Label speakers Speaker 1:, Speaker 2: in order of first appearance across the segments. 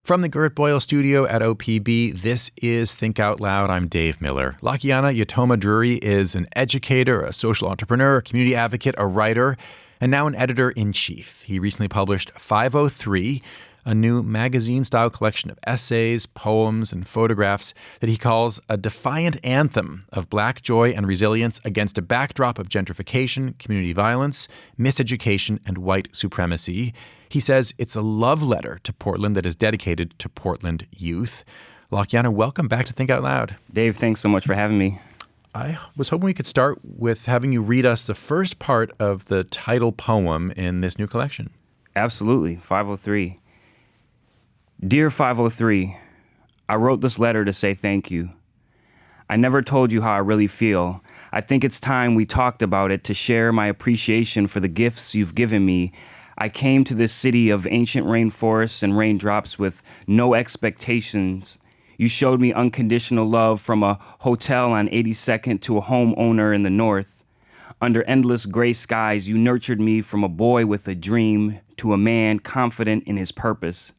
Speaker 1: From the Gert Boyle studio at OPB, this is Think Out Loud. I'm Dave Miller. Lakayana Yotoma Drury is an educator, a social entrepreneur, a community advocate, a writer, and now an editor-in-chief. He recently published 503, a new magazine-style collection of essays, poems, and photographs that he calls a defiant anthem of Black joy and resilience against a backdrop of gentrification, community violence, miseducation, and white supremacy. He says it's a love letter to Portland that is dedicated to Portland youth. Lakayana, welcome back to Think Out Loud.
Speaker 2: Dave, thanks so much for having me.
Speaker 1: I was hoping we could start with having you read us the first part of the title poem in this new collection.
Speaker 2: Absolutely. 503. Dear 503, I wrote this letter to say thank you. I never told you how I really feel. I think it's time we talked about it to share my appreciation for the gifts you've given me. I came to this city of ancient rainforests and raindrops with no expectations. You showed me unconditional love from a hotel on 82nd to a homeowner in the north. Under endless gray skies, you nurtured me from a boy with a dream to a man confident in his purpose.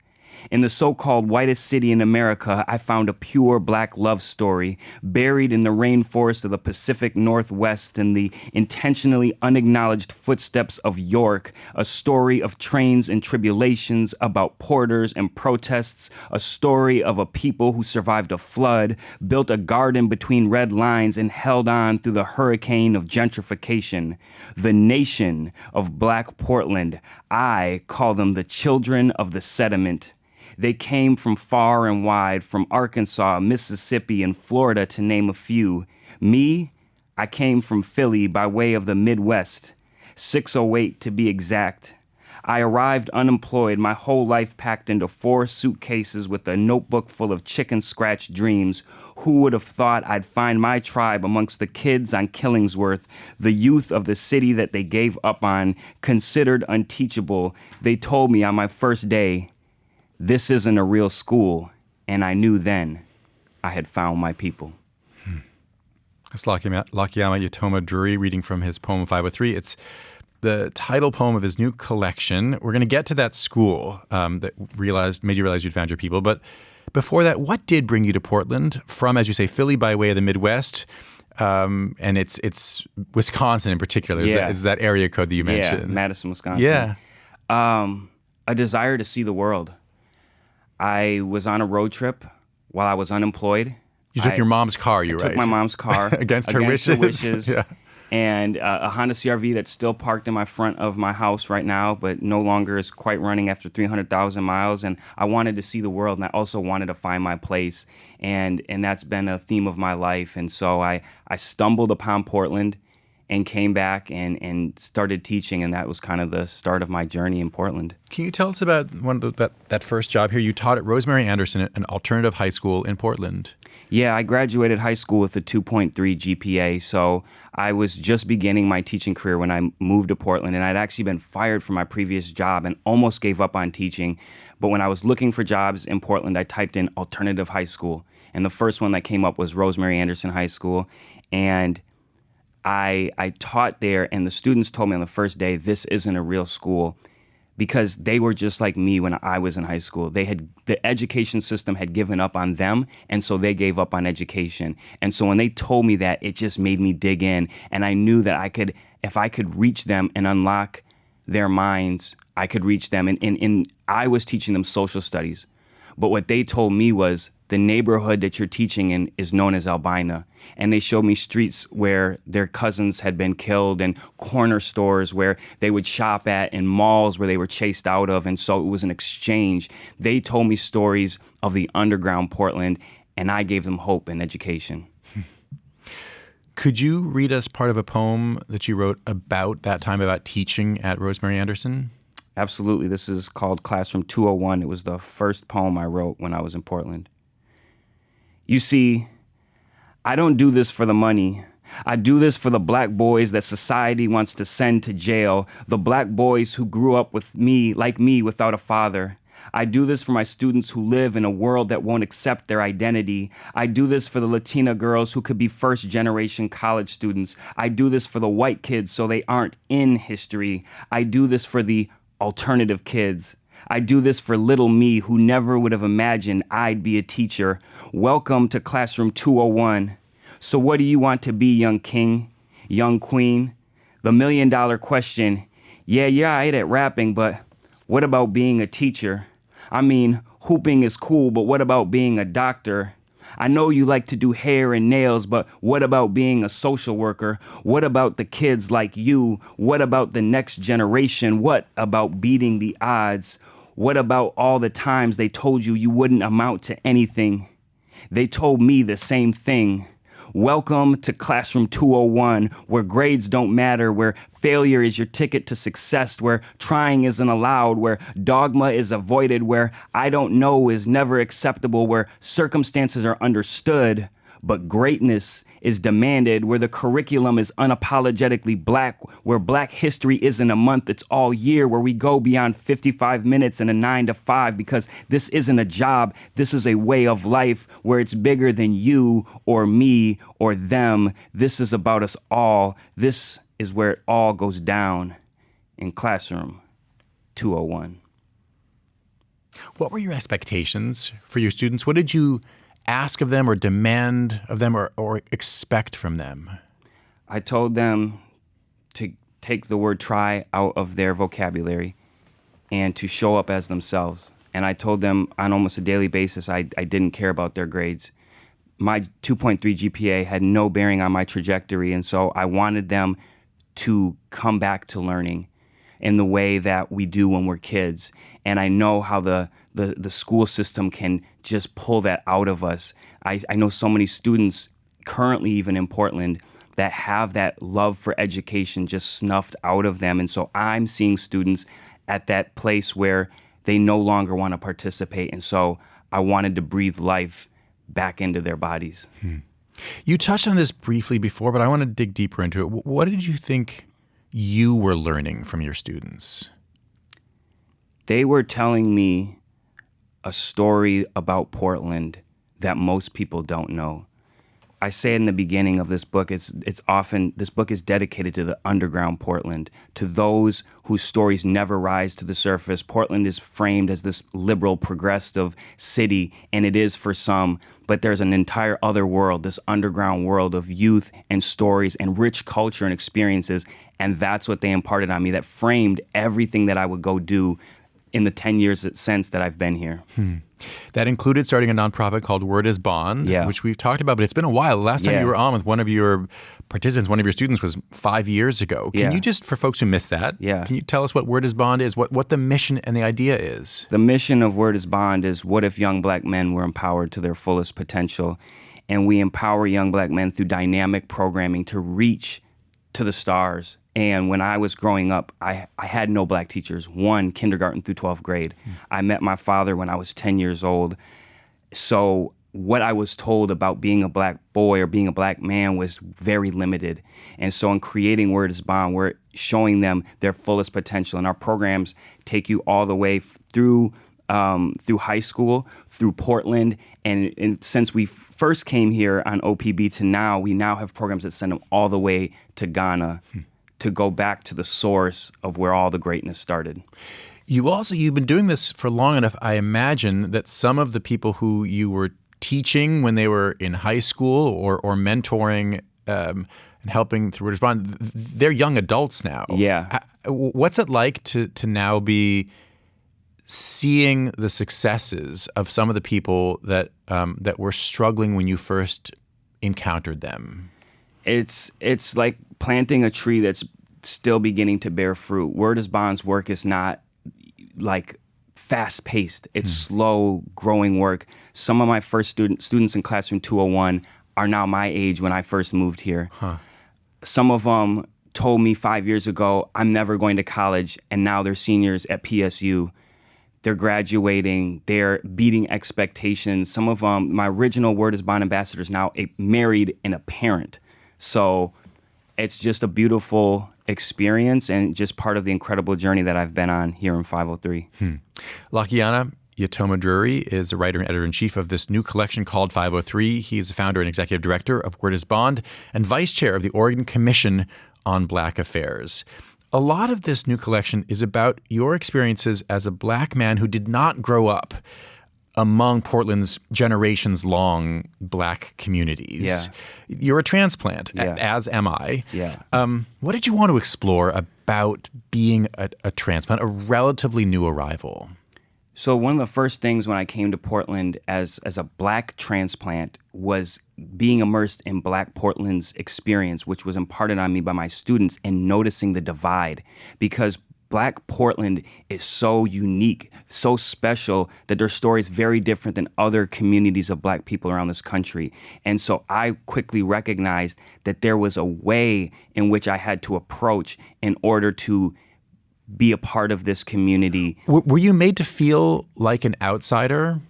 Speaker 2: In the so-called whitest city in America, I found a pure Black love story buried in the rainforest of the Pacific Northwest in the intentionally unacknowledged footsteps of York, a story of trains and tribulations, about porters and protests, a story of a people who survived a flood, built a garden between red lines, and held on through the hurricane of gentrification. The nation of Black Portland, I call them the children of the sediment. They came from far and wide, from Arkansas, Mississippi, and Florida, to name a few. Me, I came from Philly by way of the Midwest, 608 to be exact. I arrived unemployed, my whole life packed into 4 suitcases with a notebook full of chicken scratch dreams. Who would have thought I'd find my tribe amongst the kids on Killingsworth, the youth of the city that they gave up on, considered unteachable? They told me on my first day, this isn't a real school, and I knew then I had found my people.
Speaker 1: That's Lakayana Yotoma Drury reading from his poem 503. It's the title poem of his new collection. We're going to get to that school that made you realize you'd found your people. But before that, what did bring you to Portland from, as you say, Philly by way of the Midwest? And it's Wisconsin in particular. Is that area code that you mentioned?
Speaker 2: Yeah, Madison, Wisconsin.
Speaker 1: Yeah.
Speaker 2: A desire to see the world. I was on a road trip while I was unemployed.
Speaker 1: You took your mom's car,
Speaker 2: I took my mom's car.
Speaker 1: Against her wishes.
Speaker 2: Yeah. And a Honda CR-V that's still parked in my front of my house right now, but no longer is quite running after 300,000 miles. And I wanted to see the world, and I also wanted to find my place. And that's been a theme of my life. And so I stumbled upon Portland and came back and started teaching, and that was kind of the start of my journey in Portland.
Speaker 1: Can you tell us about that first job here? You taught at Rosemary Anderson, an alternative high school in Portland.
Speaker 2: Yeah, I graduated high school with a 2.3 GPA, so I was just beginning my teaching career when I moved to Portland, and I'd actually been fired from my previous job and almost gave up on teaching. But when I was looking for jobs in Portland, I typed in alternative high school, and the first one that came up was Rosemary Anderson High School, and I taught there, and the students told me on the first day, this isn't a real school, because they were just like me when I was in high school. The education system had given up on them, and so they gave up on education. And so when they told me that, it just made me dig in, and I knew that if I could reach them and unlock their minds, I could reach them. And I was teaching them social studies. But what they told me was, the neighborhood that you're teaching in is known as Albina. And they showed me streets where their cousins had been killed, and corner stores where they would shop at, and malls where they were chased out of. And so it was an exchange. They told me stories of the underground Portland, and I gave them hope and education.
Speaker 1: Could you read us part of a poem that you wrote about that time, about teaching at Rosemary Anderson?
Speaker 2: Absolutely. This is called Classroom 201. It was the first poem I wrote when I was in Portland. You see, I don't do this for the money. I do this for the Black boys that society wants to send to jail, the Black boys who grew up with me, like me, without a father. I do this for my students who live in a world that won't accept their identity. I do this for the Latina girls who could be first-generation college students. I do this for the white kids so they aren't in history. I do this for the alternative kids. I do this for little me who never would have imagined I'd be a teacher. Welcome to Classroom 201. So what do you want to be, young king, young queen? The $1,000,000 question. Yeah, you're all right at rapping, but what about being a teacher? I mean, hooping is cool, but what about being a doctor? I know you like to do hair and nails, but what about being a social worker? What about the kids like you? What about the next generation? What about beating the odds? What about all the times they told you you wouldn't amount to anything? They told me the same thing. Welcome to Classroom 201, where grades don't matter, where failure is your ticket to success, where trying isn't allowed, where dogma is avoided, where I don't know is never acceptable, where circumstances are understood, but greatness is demanded, where the curriculum is unapologetically black, where Black history isn't a month, it's all year, where we go beyond 55 minutes and a 9 to 5, because this isn't a job, this is a way of life, where it's bigger than you or me or them. This is about us all. This is where it all goes down in Classroom 201.
Speaker 1: What were your expectations for your students? What did you ask of them or demand of them or expect from them?
Speaker 2: I told them to take the word try out of their vocabulary and to show up as themselves. And I told them on almost a daily basis I didn't care about their grades. My 2.3 GPA had no bearing on my trajectory, and so I wanted them to come back to learning in the way that we do when we're kids. And I know how the school system can just pull that out of us. I know so many students currently, even in Portland, that have that love for education just snuffed out of them. And so I'm seeing students at that place where they no longer want to participate. And so I wanted to breathe life back into their bodies.
Speaker 1: You touched on this briefly before, but I want to dig deeper into it. What did you think you were learning from your students?
Speaker 2: They were telling me a story about Portland that most people don't know. I say in the beginning of this book, it's often, this book is dedicated to the underground Portland, to those whose stories never rise to the surface. Portland is framed as this liberal, progressive city, and it is for some, but there's an entire other world, this underground world of youth and stories and rich culture and experiences, and that's what they imparted on me, that framed everything that I would go do in the 10 years since that I've been here.
Speaker 1: That included starting a nonprofit called Word is Bond, which we've talked about, but it's been a while. The last time you were on with one of your participants, one of your students, was 5 years ago. Can you just, for folks who missed that, can you tell us what Word is Bond is, what the mission and the idea is?
Speaker 2: The mission of Word is Bond is, what if young Black men were empowered to their fullest potential? And we empower young Black men through dynamic programming to reach to the stars. And when I was growing up, I had no Black teachers, one, kindergarten through 12th grade. I met my father when I was 10 years old. So what I was told about being a Black boy or being a Black man was very limited. And so in creating Word is Bond, we're showing them their fullest potential. And our programs take you all the way through high school, through Portland. And since we first came here on OPB to now, we now have programs that send them all the way to Ghana to go back to the source of where all the greatness started.
Speaker 1: You've been doing this for long enough. I imagine that some of the people who you were teaching when they were in high school or mentoring and helping through Respond, they're young adults now.
Speaker 2: Yeah.
Speaker 1: What's it like to now be seeing the successes of some of the people that were struggling when you first encountered them?
Speaker 2: It's like planting a tree that's still beginning to bear fruit. Word is Bond's work is not like fast-paced. It's slow growing work. Some of my first students in Classroom 201 are now my age when I first moved here. Some of them told me 5 years ago, I'm never going to college, and now they're seniors at PSU. They're graduating, they're beating expectations. Some of them, my original Word is Bond ambassadors, now married and a parent. So it's just a beautiful experience and just part of the incredible journey that I've been on here in 503.
Speaker 1: Lakayana Yotoma Drury is a writer and editor-in-chief of this new collection called 503. He is the founder and executive director of Word is Bond and vice chair of the Oregon Commission on Black Affairs. a lot of this new collection is about your experiences as a Black man who did not grow up among Portland's generations-long Black communities.
Speaker 2: Yeah.
Speaker 1: You're a transplant,
Speaker 2: Yeah.
Speaker 1: as am I.
Speaker 2: Yeah.
Speaker 1: What did you want to explore about being a transplant, a relatively new arrival?
Speaker 2: So one of the first things when I came to Portland as a Black transplant was being immersed in Black Portland's experience, which was imparted on me by my students, and noticing the divide. Because Black Portland is so unique, so special, that their story is very different than other communities of Black people around this country. And so I quickly recognized that there was a way in which I had to approach in order to be a part of this community.
Speaker 1: Were you made to feel like an outsider?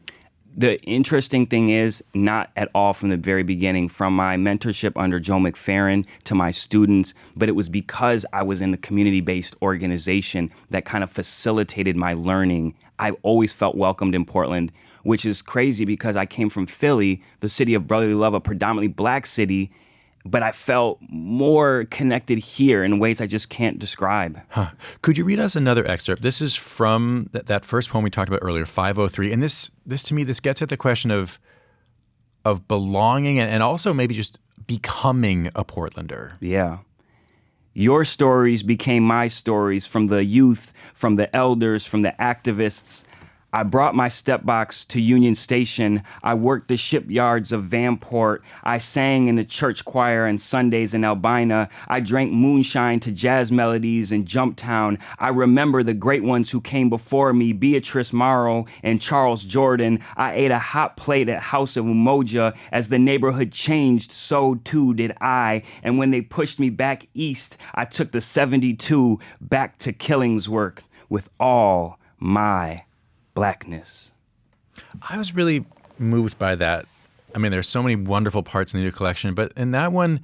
Speaker 2: The interesting thing is, not at all from the very beginning, from my mentorship under Joe McFerrin to my students, but it was because I was in a community-based organization that kind of facilitated my learning. I've always felt welcomed in Portland, which is crazy because I came from Philly, the city of brotherly love, a predominantly Black city, but I felt more connected here in ways I just can't describe.
Speaker 1: Huh. Could you read us another excerpt? This is from that first poem we talked about earlier, 503. And this to me, this gets at the question of belonging and also maybe just becoming a Portlander.
Speaker 2: Yeah. Your stories became my stories, from the youth, from the elders, from the activists. I brought my step box to Union Station. I worked the shipyards of Vanport. I sang in the church choir on Sundays in Albina. I drank moonshine to jazz melodies in Jumptown. I remember the great ones who came before me, Beatrice Morrow and Charles Jordan. I ate a hot plate at House of Umoja. As the neighborhood changed, so too did I. And when they pushed me back east, I took the 72 back to Killingsworth with all my Blackness.
Speaker 1: I was really moved by that. I mean, there's so many wonderful parts in the new collection, but in that one,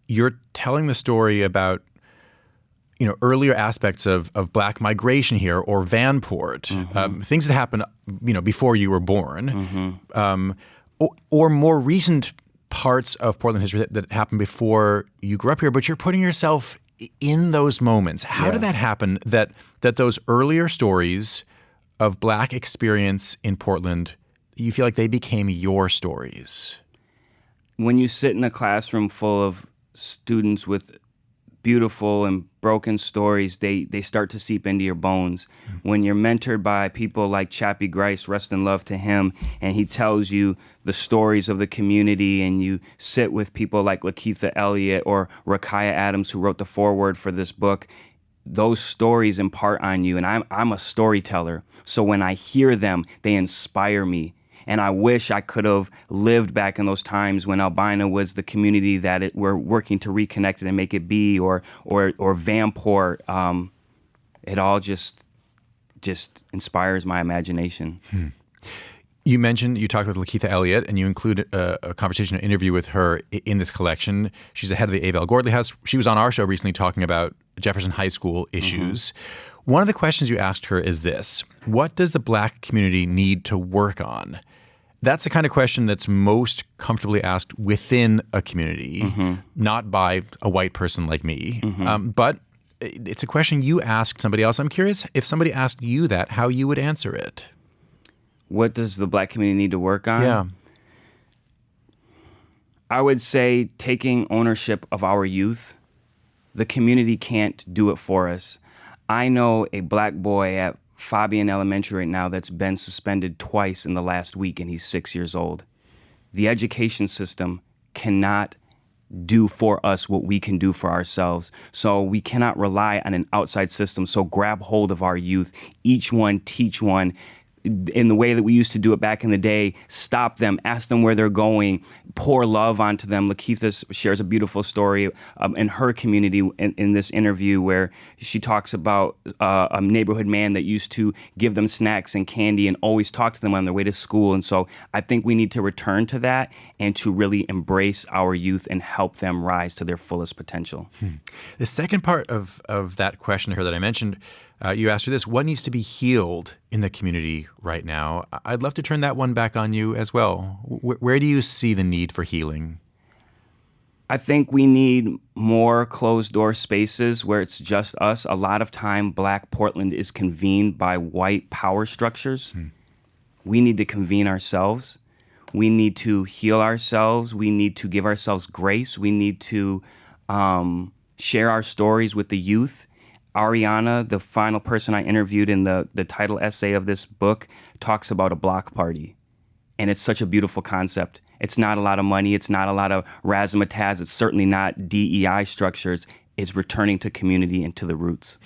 Speaker 1: you're telling the story about, earlier aspects of Black migration here, or Vanport, things that happened, before you were born, or more recent parts of Portland history that happened before you grew up here. But you're putting yourself in those moments. How did that happen? That those earlier stories of Black experience in Portland, you feel like they became your stories?
Speaker 2: When you sit in a classroom full of students with beautiful and broken stories, they start to seep into your bones. When you're mentored by people like Chappie Grice, rest in love to him, and he tells you the stories of the community, and you sit with people like Lakeitha Elliott or Rakaya Adams, who wrote the foreword for this book, those stories impart on you. And I'm a storyteller. So when I hear them, they inspire me. And I wish I could have lived back in those times when Albina was the community that we're working to reconnect it and make it be, or Vanport. It all just inspires my imagination.
Speaker 1: You talked with Lakeitha Elliott, and you include a conversation, an interview with her in this collection. She's the head of the Abel Gordley House. She was on our show recently talking about Jefferson High School issues. One of the questions you asked her is this: what does the Black community need to work on? That's the kind of question that's most comfortably asked within a community, not by a white person like me. But it's a question you ask somebody else. I'm curious, if somebody asked you that, how you would answer it.
Speaker 2: What does the Black community need to work on?
Speaker 1: Yeah.
Speaker 2: I would say taking ownership of our youth. The community can't do it for us. I know a Black boy at Fabian Elementary right now that's been suspended twice in the last week, and he's 6 years old. The education system cannot do for us what we can do for ourselves. So we cannot rely on an outside system. So grab hold of our youth, each one, teach one, in the way that we used to do it back in the day. Stop them, ask them where they're going, pour love onto them. Lakeitha shares a beautiful story in her community in this interview where she talks about a neighborhood man that used to give them snacks and candy and always talk to them on their way to school. And so I think we need to return to that and to really embrace our youth and help them rise to their fullest potential.
Speaker 1: The second part of that question to her that I mentioned, you asked her this: what needs to be healed in the community right now? I'd love to turn that one back on you as well. Where do you see the need for healing?
Speaker 2: I think we need more closed door spaces where it's just us. A lot of time, Black Portland is convened by white power structures. We need to convene ourselves. We need to heal ourselves. We need to give ourselves grace. We need to share our stories with the youth. Ariana, the final person I interviewed in the title essay of this book, talks about a block party. And it's such a beautiful concept. It's not a lot of money. It's not a lot of razzmatazz. It's certainly not DEI structures. It's returning to community and to the roots.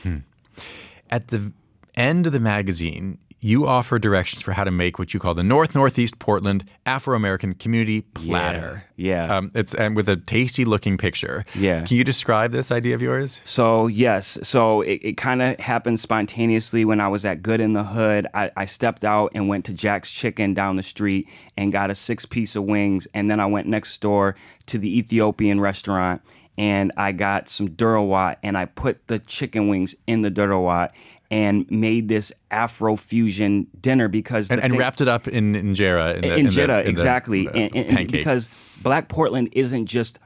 Speaker 1: At the end of the magazine, you offer directions for how to make what you call the Northeast Portland Afro-American Community Platter.
Speaker 2: Yeah.
Speaker 1: It's with a tasty-looking picture.
Speaker 2: Yeah.
Speaker 1: Can you describe this idea of yours?
Speaker 2: So, yes. So it kind of happened spontaneously when I was at Good in the Hood. I stepped out and went to Jack's Chicken down the street and got a 6-piece of wings. And then I went next door to the Ethiopian restaurant and I got some durawat and I put the chicken wings in the durawat and made this Afro-fusion dinner because...
Speaker 1: And wrapped it up in injera.
Speaker 2: Injera, exactly.
Speaker 1: Pancake.
Speaker 2: Because Black Portland isn't just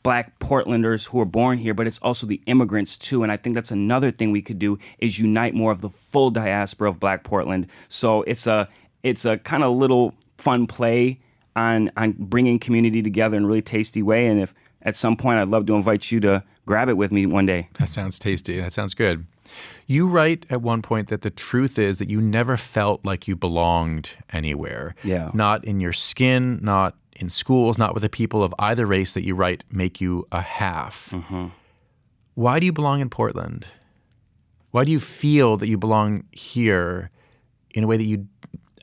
Speaker 2: Black Portlanders who are born here, but it's also the immigrants too. And I think that's another thing we could do is unite more of the full diaspora of Black Portland. So it's a kind of little fun play on bringing community together in a really tasty way. And if at some point I'd love to invite you to grab it with me one day.
Speaker 1: That sounds tasty. That sounds good. You write at one point that the truth is that you never felt like you belonged anywhere.
Speaker 2: Yeah.
Speaker 1: Not in your skin, not in schools, not with the people of either race that you write make you a half.
Speaker 2: Mm-hmm.
Speaker 1: Why do you belong in Portland? Why do you feel that you belong here in a way that you,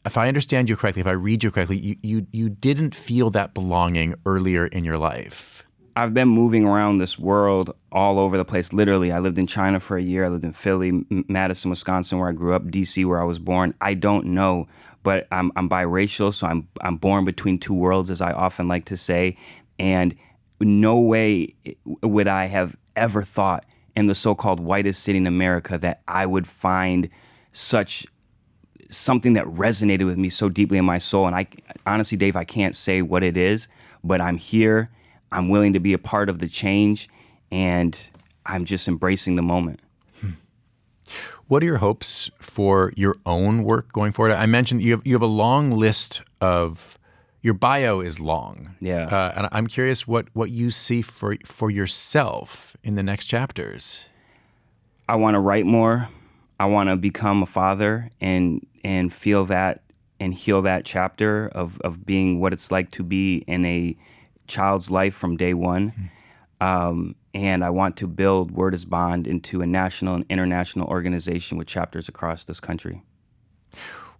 Speaker 1: if I understand you correctly, if I read you correctly, you didn't feel that belonging earlier in your life?
Speaker 2: I've been moving around this world all over the place. Literally, I lived in China for a year. I lived in Philly, Madison, Wisconsin, where I grew up, DC, where I was born. I don't know, but I'm biracial, so I'm born between two worlds, as I often like to say. And no way would I have ever thought in the so-called whitest city in America that I would find something that resonated with me so deeply in my soul. And I honestly, Dave, I can't say what it is, but I'm here. I'm willing to be a part of the change, and I'm just embracing the moment.
Speaker 1: What are your hopes for your own work going forward? I mentioned you have a long list of, your bio is long.
Speaker 2: Yeah.
Speaker 1: And I'm curious what you see for yourself in the next chapters.
Speaker 2: I want to write more. I want to become a father and feel that and heal that chapter of being what it's like to be in a child's life from day one. And I want to build Word is Bond into a national and international organization with chapters across this country.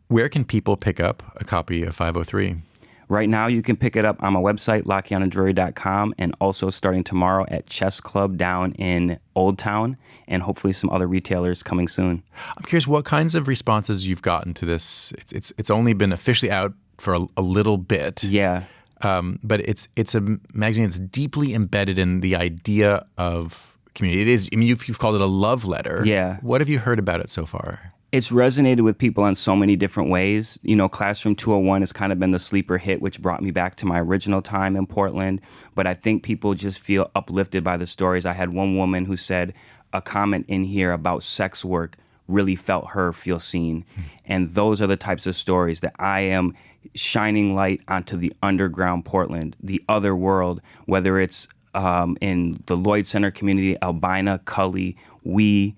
Speaker 1: Where can people pick up a copy of 503?
Speaker 2: Right now, you can pick it up on my website, LakayanADrury.com, and also starting tomorrow at Chess Club down in Old Town, and hopefully some other retailers coming soon.
Speaker 1: I'm curious what kinds of responses you've gotten to this. It's only been officially out for a little bit.
Speaker 2: Yeah.
Speaker 1: But it's a magazine that's deeply embedded in the idea of community. It is. I mean, you've called it a love letter.
Speaker 2: Yeah.
Speaker 1: What have you heard about it so far?
Speaker 2: It's resonated with people in so many different ways. You know, Classroom 201 has kind of been the sleeper hit, which brought me back to my original time in Portland. But I think people just feel uplifted by the stories. I had one woman who said a comment in here about sex work really felt her feel seen. And those are the types of stories that I am shining light onto the underground Portland, the other world, whether it's in the Lloyd Center community, Albina, Cully, we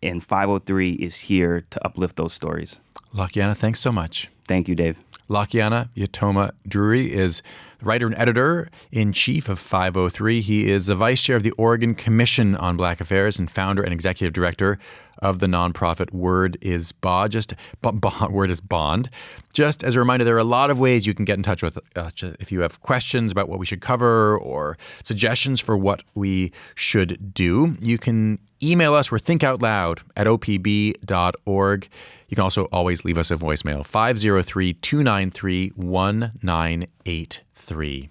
Speaker 2: in 503 is here to uplift those stories.
Speaker 1: Lakayana, thanks so much.
Speaker 2: Thank you, Dave.
Speaker 1: Lakayana Yotoma Drury is the writer and editor-in-chief of 503. He is the vice chair of the Oregon Commission on Black Affairs and founder and executive director of the nonprofit Word is Bond. Word is Bond. Just as a reminder, there are a lot of ways you can get in touch with us if you have questions about what we should cover or suggestions for what we should do. You can email us. We're thinkOutloud@opb.org. You can also always leave us a voicemail, 503-293-1983.